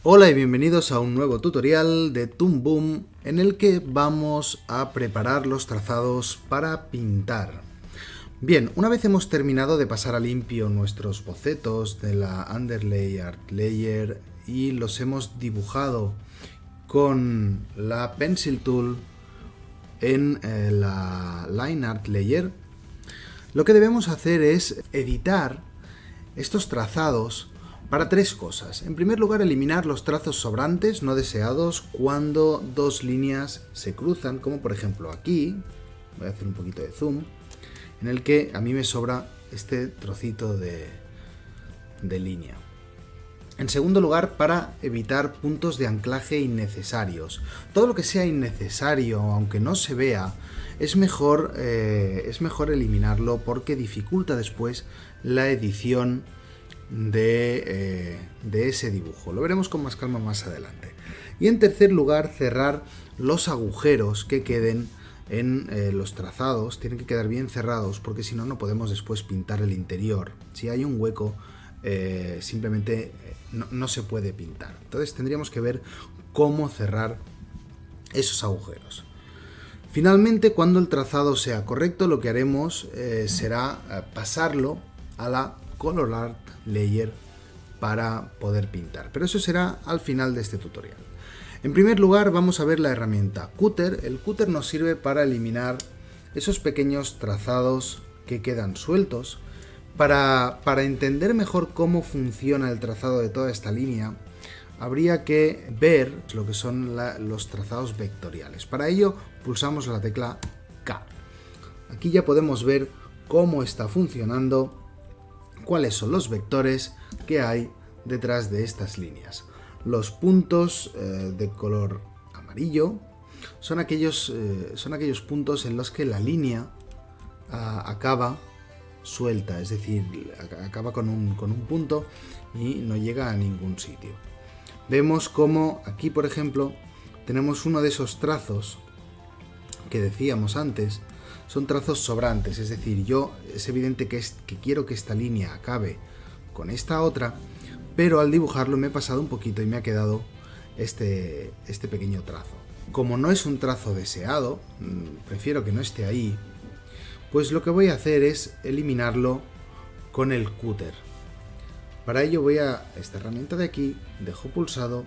Hola y bienvenidos a un nuevo tutorial de Toon Boom en el que vamos a preparar los trazados para pintar. Bien, una vez hemos terminado de pasar a limpio nuestros bocetos de la Underlay Art Layer y los hemos dibujado con la Pencil Tool en la Line Art Layer, lo que debemos hacer es editar estos trazados para tres cosas. En primer lugar, eliminar los trazos sobrantes no deseados cuando dos líneas se cruzan, como por ejemplo aquí, voy a hacer un poquito de zoom, en el que a mí me sobra este trocito de línea. En segundo lugar, para evitar puntos de anclaje innecesarios. Todo lo que sea innecesario, aunque no se vea, es mejor eliminarlo porque dificulta después la edición de ese dibujo. Lo veremos con más calma más adelante. Y en tercer lugar, cerrar los agujeros que queden en los trazados. Tienen que quedar bien cerrados porque si no, no podemos después pintar el interior. Si hay un hueco, simplemente no se puede pintar. Entonces tendríamos que ver cómo cerrar esos agujeros. Finalmente, cuando el trazado sea correcto, lo que haremos será pasarlo a la Color Art Layer para poder pintar, pero eso será al final de este tutorial. En primer lugar, vamos a ver la herramienta Cutter. El Cutter nos sirve para eliminar esos pequeños trazados que quedan sueltos. Para entender mejor cómo funciona el trazado de toda esta línea, habría que ver lo que son los trazados vectoriales. Para ello, pulsamos la tecla K. Aquí ya podemos ver cómo está funcionando, cuáles son los vectores que hay detrás de estas líneas. Los puntos de color amarillo son aquellos puntos en los que la línea acaba suelta, es decir, acaba con un punto y no llega a ningún sitio. Vemos como aquí, por ejemplo, tenemos uno de esos trazos que decíamos antes. Son trazos sobrantes, es decir, es evidente que quiero que esta línea acabe con esta otra, pero al dibujarlo me he pasado un poquito y me ha quedado este pequeño trazo. Como no es un trazo deseado, prefiero que no esté ahí, pues lo que voy a hacer es eliminarlo con el Cutter. Para ello voy a esta herramienta de aquí, dejo pulsado,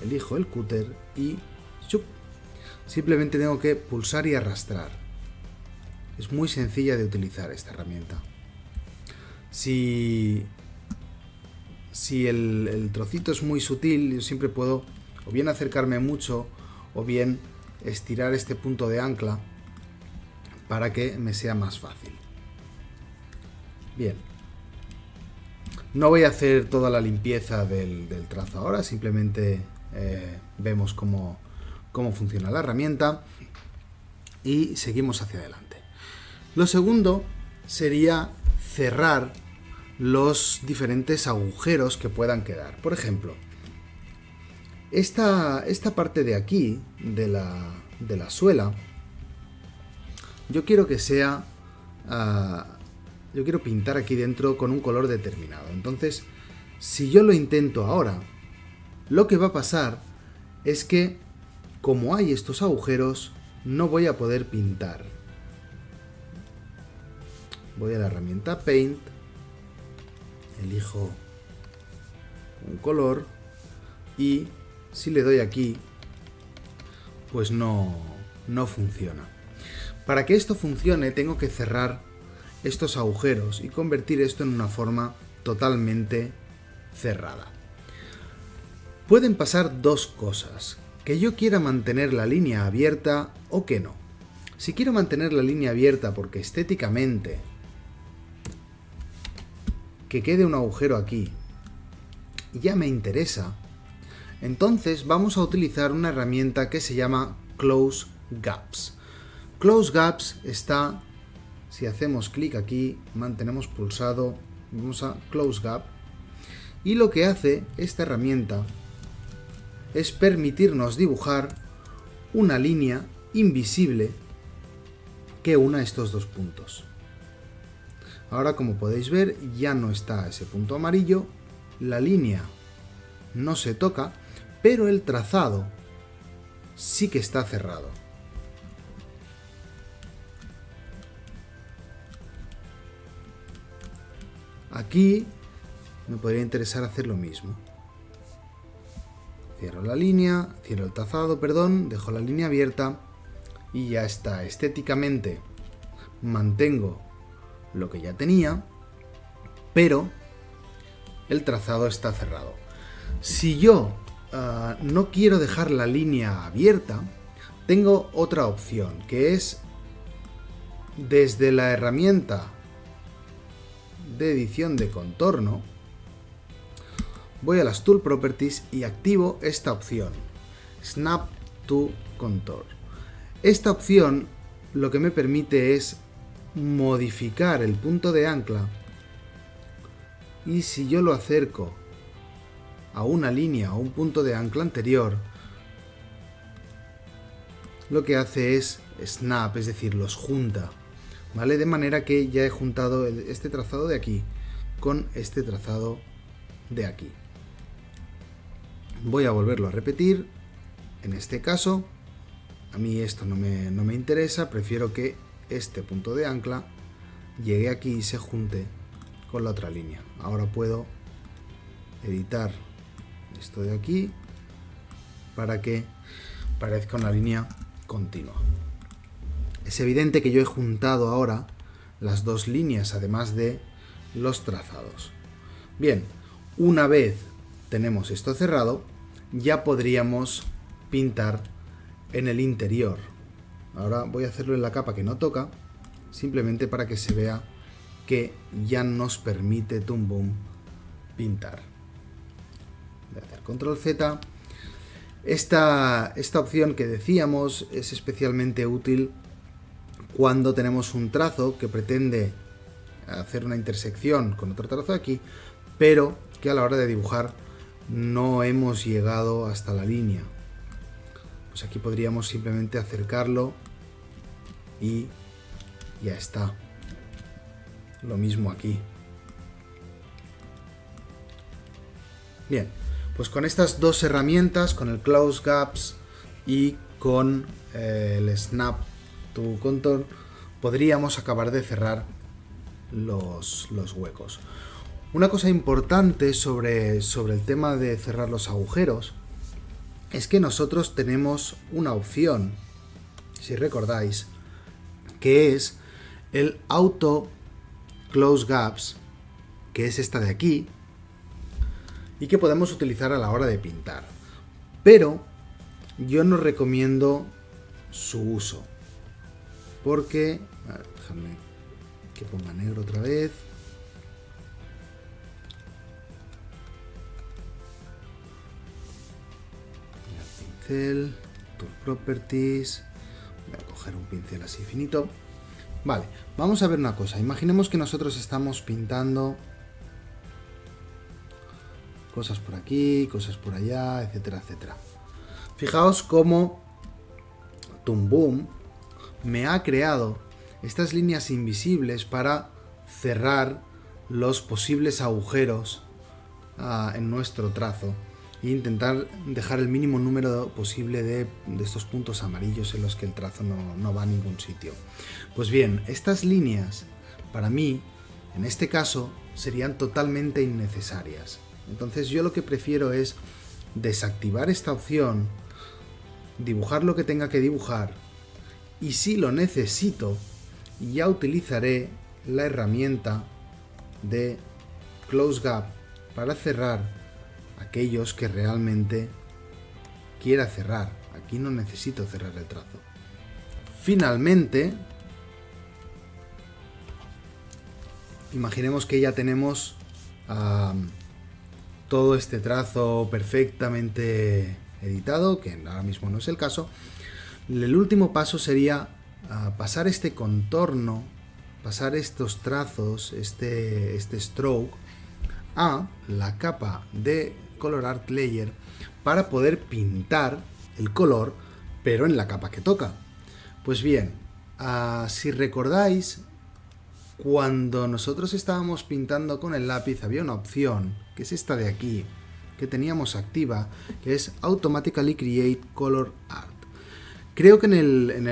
elijo el Cutter y ¡chup! Simplemente tengo que pulsar y arrastrar. Es muy sencilla de utilizar esta herramienta. Si el trocito es muy sutil, yo siempre puedo o bien acercarme mucho o bien estirar este punto de ancla para que me sea más fácil. Bien. No voy a hacer toda la limpieza del trazo ahora, simplemente vemos cómo funciona la herramienta y seguimos hacia adelante. Lo segundo sería cerrar los diferentes agujeros que puedan quedar. Por ejemplo, esta parte de aquí, de la suela, yo quiero que sea... yo quiero pintar aquí dentro con un color determinado. Entonces, si yo lo intento ahora, lo que va a pasar es que, como hay estos agujeros, no voy a poder pintar. Voy a la herramienta Paint, elijo un color y si le doy aquí, pues no funciona. Para que esto funcione tengo que cerrar estos agujeros y convertir esto en una forma totalmente cerrada. Pueden pasar dos cosas: que yo quiera mantener la línea abierta o que no. Si quiero mantener la línea abierta porque estéticamente que quede un agujero aquí ya me interesa, entonces vamos a utilizar una herramienta que se llama Close Gaps. Close Gaps está, si hacemos clic aquí, mantenemos pulsado, vamos a Close Gap, y lo que hace esta herramienta es permitirnos dibujar una línea invisible que una estos dos puntos. Ahora, como podéis ver, ya no está ese punto amarillo, la línea no se toca, pero el trazado sí que está cerrado. Aquí me podría interesar hacer lo mismo. Cierro la línea, cierro el trazado, perdón, dejo la línea abierta y ya está. Estéticamente mantengo lo que ya tenía, pero el trazado está cerrado. Si yo no quiero dejar la línea abierta, tengo otra opción, que es desde la herramienta de edición de contorno, voy a las Tool Properties y activo esta opción, Snap to Contour. Esta opción lo que me permite es modificar el punto de ancla, y si yo lo acerco a una línea o un punto de ancla anterior, lo que hace es snap, es decir, los junta, ¿vale? De manera que ya he juntado este trazado de aquí con este trazado de aquí. Voy a volverlo a repetir. En este caso, a mí esto no me interesa, prefiero que este punto de ancla llegue aquí y se junte con la otra línea. Ahora puedo editar esto de aquí para que parezca una línea continua. Es evidente que yo he juntado ahora las dos líneas, además de los trazados. Bien, una vez tenemos esto cerrado, ya podríamos pintar en el interior. Ahora voy a hacerlo en la capa que no toca, simplemente para que se vea que ya nos permite Toon Boom pintar. Voy a hacer Control Z. Esta opción que decíamos es especialmente útil cuando tenemos un trazo que pretende hacer una intersección con otro trazo aquí, pero que a la hora de dibujar no hemos llegado hasta la línea. Pues aquí podríamos simplemente acercarlo y ya está. Lo mismo aquí. Bien, pues con estas dos herramientas, con el Close Gaps y con el Snap to Contour, podríamos acabar de cerrar los huecos. Una cosa importante sobre el tema de cerrar los agujeros es que nosotros tenemos una opción, si recordáis, que es el Auto Close Gaps, que es esta de aquí, y que podemos utilizar a la hora de pintar. Pero yo no recomiendo su uso, porque... A ver, déjame que ponga negro otra vez. Pincel, Tool Properties. Voy a coger un pincel así finito. Vale, vamos a ver una cosa. Imaginemos que nosotros estamos pintando cosas por aquí, cosas por allá, etcétera, etcétera. Fijaos cómo Toon Boom me ha creado estas líneas invisibles para cerrar los posibles agujeros en nuestro trazo e intentar dejar el mínimo número posible de estos puntos amarillos en los que el trazo no va a ningún sitio. Pues bien, estas líneas para mí, en este caso, serían totalmente innecesarias. Entonces yo lo que prefiero es desactivar esta opción, dibujar lo que tenga que dibujar, y si lo necesito, ya utilizaré la herramienta de Close Gap para cerrar aquellos que realmente quiera cerrar. Aquí no necesito cerrar el trazo. Finalmente, imaginemos que ya tenemos todo este trazo perfectamente editado, que ahora mismo no es el caso. El último paso sería pasar este contorno, pasar estos trazos, este stroke, a la capa de Color Art Layer para poder pintar el color, pero en la capa que toca. Pues bien, si recordáis, cuando nosotros estábamos pintando con el lápiz había una opción, que es esta de aquí, que teníamos activa, que es Automatically Create Color Art. Creo que en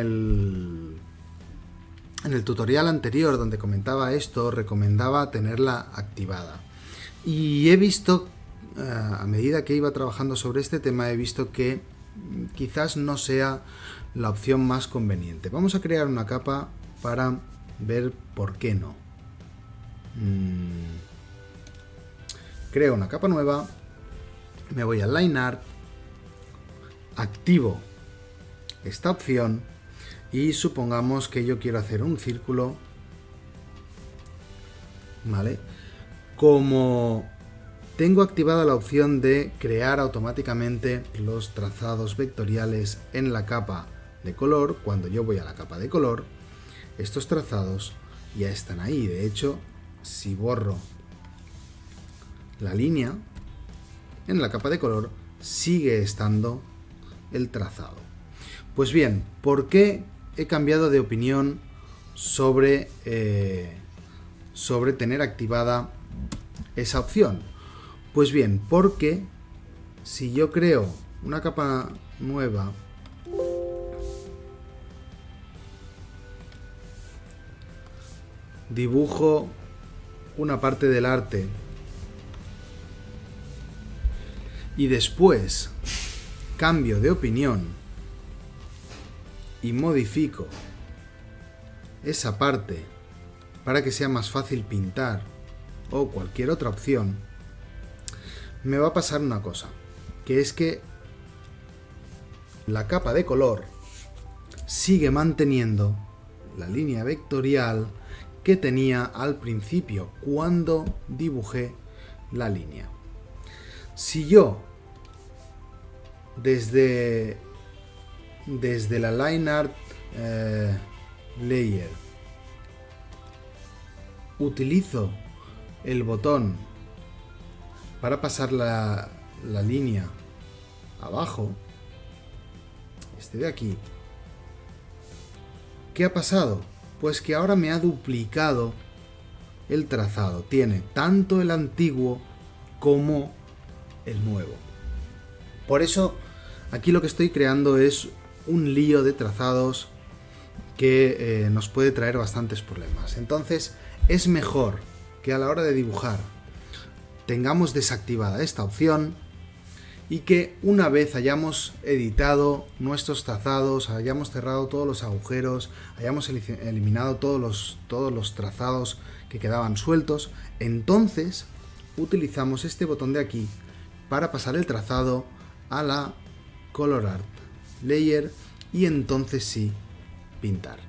el tutorial anterior donde comentaba esto, recomendaba tenerla activada. Y he visto, a medida que iba trabajando sobre este tema, he visto que quizás no sea la opción más conveniente. Vamos a crear una capa para ver por qué no. Creo una capa nueva, me voy a Line Art, activo esta opción y supongamos que yo quiero hacer un círculo, ¿vale? Como tengo activada la opción de crear automáticamente los trazados vectoriales en la capa de color, cuando yo voy a la capa de color, estos trazados ya están ahí. De hecho, si borro la línea, en la capa de color sigue estando el trazado. Pues bien, ¿por qué he cambiado de opinión sobre tener activada esa opción? Pues bien, porque si yo creo una capa nueva, dibujo una parte del arte y después cambio de opinión y modifico esa parte para que sea más fácil pintar o cualquier otra opción, me va a pasar una cosa, que es que la capa de color sigue manteniendo la línea vectorial que tenía al principio cuando dibujé la línea. Si yo desde la Line Art Layer utilizo el botón para pasar la línea abajo, este de aquí, ¿qué ha pasado? Pues que ahora me ha duplicado el trazado. Tiene tanto el antiguo como el nuevo. Por eso aquí lo que estoy creando es un lío de trazados que nos puede traer bastantes problemas. Entonces es mejor que a la hora de dibujar tengamos desactivada esta opción y que una vez hayamos editado nuestros trazados, hayamos cerrado todos los agujeros, hayamos eliminado todos los trazados que quedaban sueltos, entonces utilizamos este botón de aquí para pasar el trazado a la Color Art Layer y entonces sí pintar.